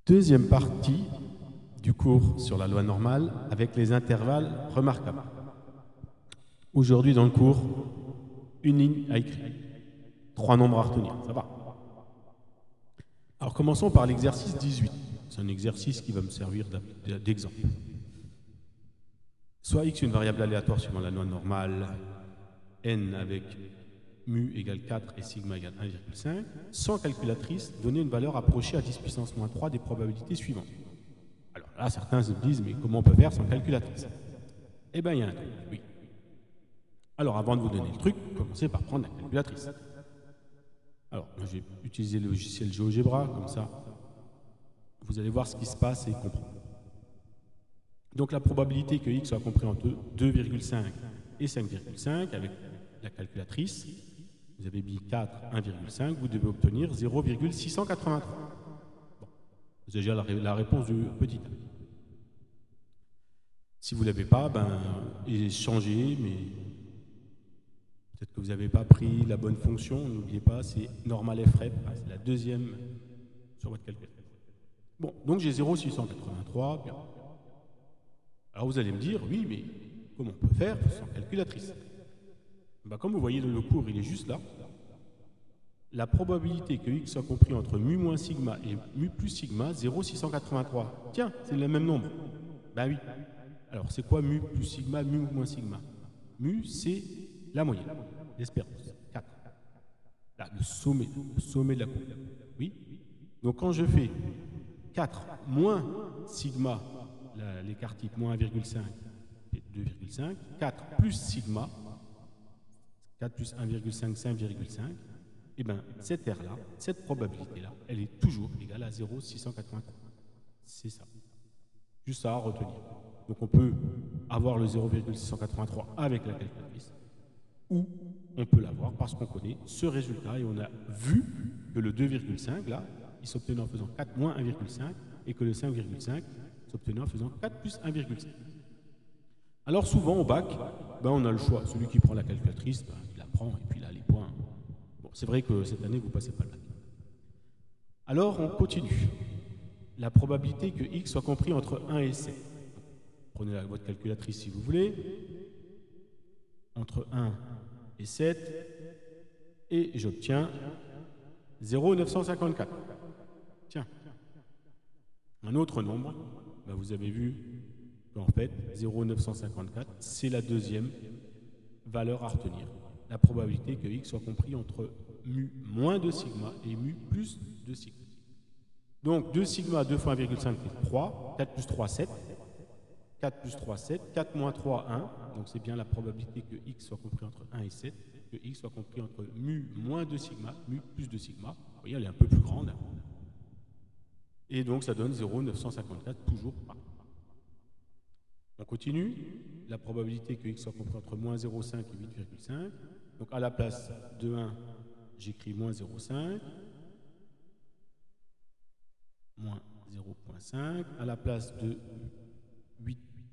Deuxième partie du cours sur la loi normale avec les intervalles remarquables. Aujourd'hui dans le cours, une ligne à écrire, 3 nombres à retenir, ça va. Alors commençons par l'exercice 18. C'est un exercice qui va me servir d'exemple. Soit x une variable aléatoire suivant la loi normale, n avec mu égale 4 et sigma égale 1,5, sans calculatrice, donner une valeur approchée à 10 puissance moins 3 des probabilités suivantes. Alors là, certains se disent, mais comment on peut faire sans calculatrice? Eh bien, il y a un truc, oui. Alors, avant de vous donner le truc, commencez par prendre la calculatrice. Alors, moi, j'ai utilisé le logiciel GeoGebra, comme ça, vous allez voir ce qui se passe et comprendre. Donc, la probabilité que x soit compris entre 2,5 et 5,5, avec la calculatrice, vous avez mis 4, 1,5, vous devez obtenir 0,683. Bon, vous avez déjà la réponse du petit a. Si vous ne l'avez pas, changez, mais peut-être que vous n'avez pas pris la bonne fonction. N'oubliez pas, c'est normal frep, c'est la deuxième sur votre calculatrice. Bon, donc j'ai 0,683, bien. Alors vous allez me dire, oui, mais comment on peut faire sans calculatrice? Comme vous voyez, le cours, il est juste là. La probabilité que x soit compris entre mu moins sigma et mu plus sigma, 0,683. Tiens, c'est le même nombre. Ben oui. Alors, c'est quoi mu plus sigma, mu moins sigma? Mu, c'est la moyenne, l'espérance, 4. Là, le sommet de la courbe. Oui. Donc, quand je fais 4 moins sigma, l'écart type, moins 1,5 et 2,5, 4 plus sigma, 4 plus 1,5, 5,5, et bien, cette R-là, cette probabilité-là, elle est toujours égale à 0,683. C'est ça. Juste ça à retenir. Donc on peut avoir le 0,683 avec la calculatrice, ou on peut l'avoir parce qu'on connaît ce résultat et on a vu que le 2,5, là, il s'obtenait en faisant 4 moins 1,5 et que le 5,5 s'obtenait en faisant 4 plus 1,5. Alors souvent au bac, on a le choix. Celui qui prend la calculatrice, il la prend et puis là les points. Bon, c'est vrai que cette année, vous ne passez pas le bac. Alors on continue. La probabilité que x soit compris entre 1 et 7. Prenez votre calculatrice si vous voulez. Entre 1 et 7. Et j'obtiens 0,954. Tiens. Un autre nombre, vous avez vu qu'en fait, 0,954, c'est la deuxième valeur à retenir. La probabilité que x soit compris entre mu moins 2 sigma et mu plus 2 sigma. Donc 2 sigma, 2 fois 1,5, c'est 3. 4 plus 3, 7. 4 plus 3, 7. 4 moins 3, 1. Donc c'est bien la probabilité que x soit compris entre 1 et 7. Que x soit compris entre mu moins 2 sigma, mu plus 2 sigma. Vous voyez, elle est un peu plus grande. Et donc ça donne 0,954, toujours pas. On continue. La probabilité que x soit compris entre moins 0,5 et 8,5. Donc à la place de 1, j'écris moins 0,5. Moins 0,5. À la place de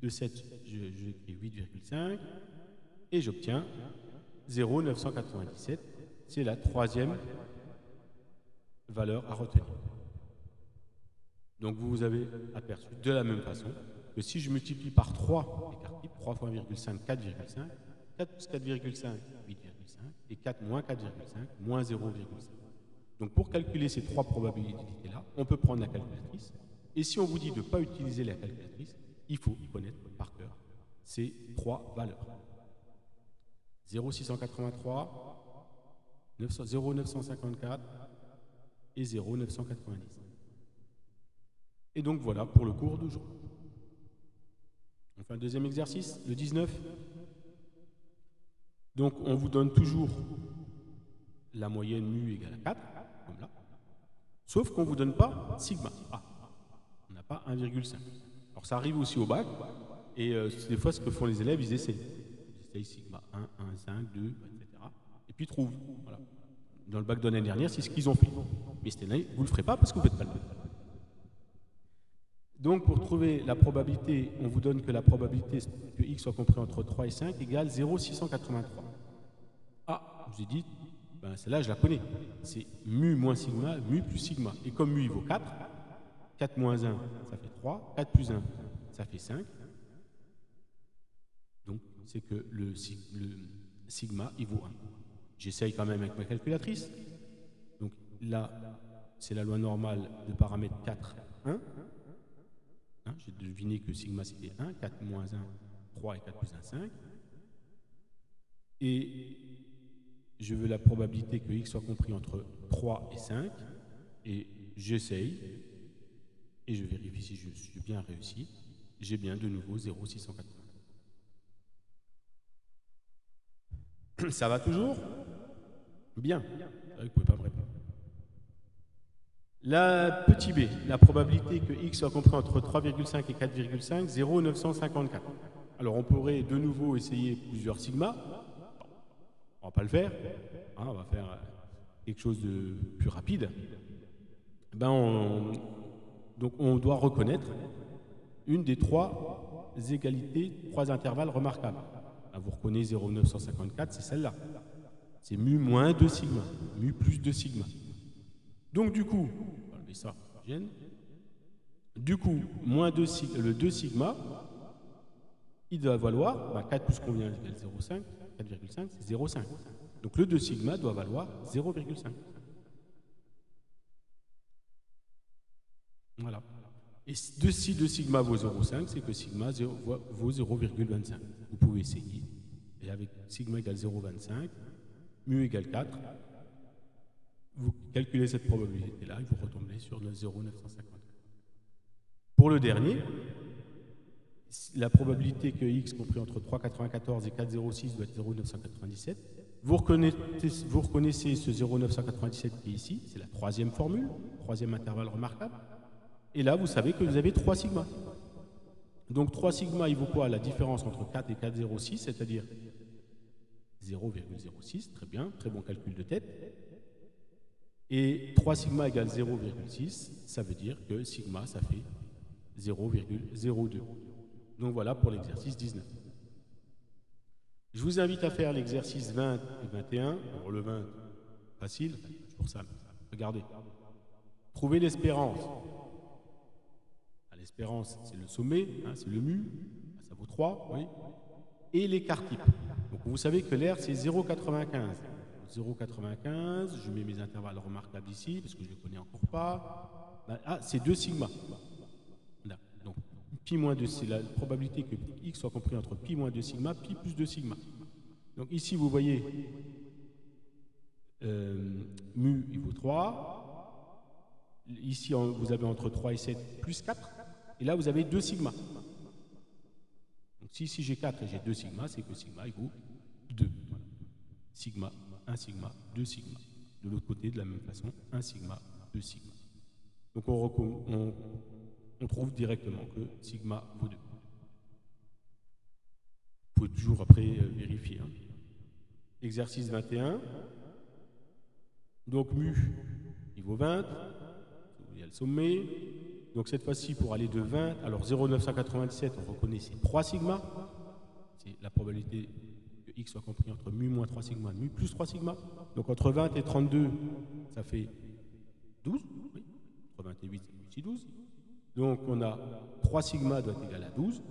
7, j'écris 8,5. Et j'obtiens 0,997. C'est la troisième valeur à retenir. Donc vous avez aperçu de la même façon que si je multiplie par 3 l'écart type, 3 fois 1,5, 4,5, 4 plus 4,5, 8,5, et 4 moins 4,5, moins 0,5. Donc pour calculer ces trois probabilités-là, on peut prendre la calculatrice. Et si on vous dit de ne pas utiliser la calculatrice, il faut connaître par cœur ces trois valeurs. 0,683, 0,954 et 0,990. Et donc voilà pour le cours d'aujourd'hui. On fait un deuxième exercice, le 19. Donc on vous donne toujours la moyenne mu égale à 4, comme là, sauf qu'on ne vous donne pas sigma. Ah, on n'a pas 1,5. Alors ça arrive aussi au bac, et des fois ce que font les élèves, ils essayent. Ils essayent sigma 1, 1, 5, 2, etc. Et puis ils trouvent. Voilà. Dans le bac de l'année dernière, c'est ce qu'ils ont fait. Mais cette année, vous ne le ferez pas parce que vous ne faites pas le bac. Donc, pour trouver la probabilité, on vous donne que la probabilité que x soit compris entre 3 et 5 égale 0,683. Ah, je vous ai dit, celle-là, je la connais. C'est mu moins sigma, mu plus sigma. Et comme mu, il vaut 4, 4 moins 1, ça fait 3. 4 plus 1, ça fait 5. Donc, c'est que le sigma, il vaut 1. J'essaye quand même avec ma calculatrice. Donc là, c'est la loi normale de paramètre 4, 1. Hein, j'ai deviné que sigma, c'était 1. 4 moins 1, 3 et 4 plus 1, 5. Et je veux la probabilité que x soit compris entre 3 et 5. Et j'essaye. Et je vérifie si je suis bien réussi. J'ai bien de nouveau 0,680. Ça va toujours? Bien. Vous ne pouvez pas me répondre. La petit b, la probabilité que x soit compris entre 3,5 et 4,5, 0,954. Alors on pourrait de nouveau essayer plusieurs sigma. On va pas le faire. Hein, on va faire quelque chose de plus rapide. Donc on doit reconnaître une des trois égalités, trois intervalles remarquables. Là, vous reconnaissez 0,954, c'est celle-là. C'est mu moins 2 sigma, mu plus 2 sigma. Donc du coup, on va enlever ça, gêne. Du coup, moins 2 le 2 sigma, il doit valoir, 4 plus combien égale 0,5, 4,5, c'est 0,5. Donc le 2 sigma doit valoir 0,5. Voilà. Et si 2 sigma vaut 0,5, c'est que sigma vaut 0,25. Vous pouvez essayer. Et avec sigma égale 0,25, mu égale 4, vous calculez cette probabilité-là et vous retombez sur 0,950. Pour le dernier, la probabilité que x compris entre 3,94 et 4,06 doit être 0,997. Vous reconnaissez ce 0,997 qui est ici, c'est la troisième formule, troisième intervalle remarquable. Et là, vous savez que vous avez 3 sigma. Donc 3 sigma, il vaut quoi? La différence entre 4 et 4,06, c'est-à-dire 0,06, très bien, très bon calcul de tête. Et 3 sigma égale 0,6, ça veut dire que sigma, ça fait 0,02. Donc voilà pour l'exercice 19. Je vous invite à faire l'exercice 20 et 21. Alors le 20, facile, c'est pour ça. Regardez. Trouvez l'espérance. L'espérance, c'est le sommet, hein, c'est le mu, ça vaut 3, oui. Et l'écart type. Donc vous savez que l'air, c'est 0,95. 0,95, je mets mes intervalles remarquables ici, parce que je ne les connais encore pas. C'est 2 sigma. Là. Donc, pi moins 2, c'est la probabilité que x soit compris entre pi moins 2 sigma, pi plus 2 sigma. Donc ici, vous voyez, mu, il vaut 3. Ici, vous avez entre 3 et 7, plus 4. Et là, vous avez 2 sigma. Donc si ici j'ai 4 et j'ai 2 sigma, c'est que sigma, il vaut 2. Voilà. Sigma, 1 sigma, 2 sigma. De l'autre côté, de la même façon, 1 sigma, 2 sigma. Donc on trouve directement que sigma vaut 2. Vous pouvez toujours après vérifier. Hein. Exercice 21. Donc mu, il vaut 20. Il y a le sommet. Donc cette fois-ci, pour aller de 20, alors 0,997, on reconnaît c'est 3 sigma. C'est la probabilité que x soit compris entre mu moins 3 sigma, mu plus 3 sigma. Donc entre 20 et 32, ça fait 12. Oui. Entre 20 et 8, c'est aussi 12. Donc on a 3 sigma doit être égal à 12.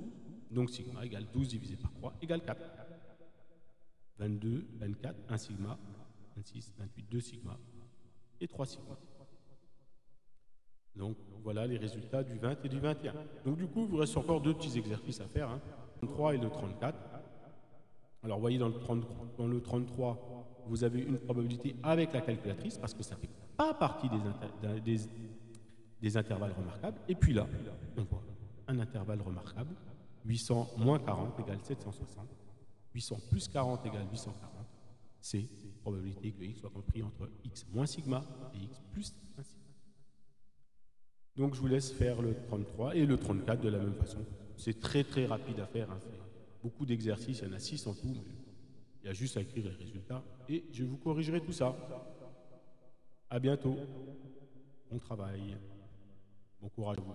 Donc sigma égale 12 divisé par 3 égale 4. 22, 24, 1 sigma, 26, 28, 2 sigma et 3 sigma. Donc voilà les résultats du 20 et du 21. Donc du coup, il vous reste encore 2 petits exercices à faire, hein. Le 33 et le 34. Alors vous voyez dans le 33, vous avez une probabilité avec la calculatrice parce que ça ne fait pas partie des intervalles remarquables. Et puis là, on voit un intervalle remarquable, 800 moins 40 égale 760, 800 plus 40 égale 840. C'est probabilité que x soit compris entre x moins sigma et x plus 1 sigma. Donc je vous laisse faire le 33 et le 34 de la même façon. C'est très très rapide à faire. Hein. Beaucoup d'exercices, il y en a 6 en tout. Mais il y a juste à écrire les résultats et je vous corrigerai tout ça. À bientôt. Bon travail. Bon courage à vous.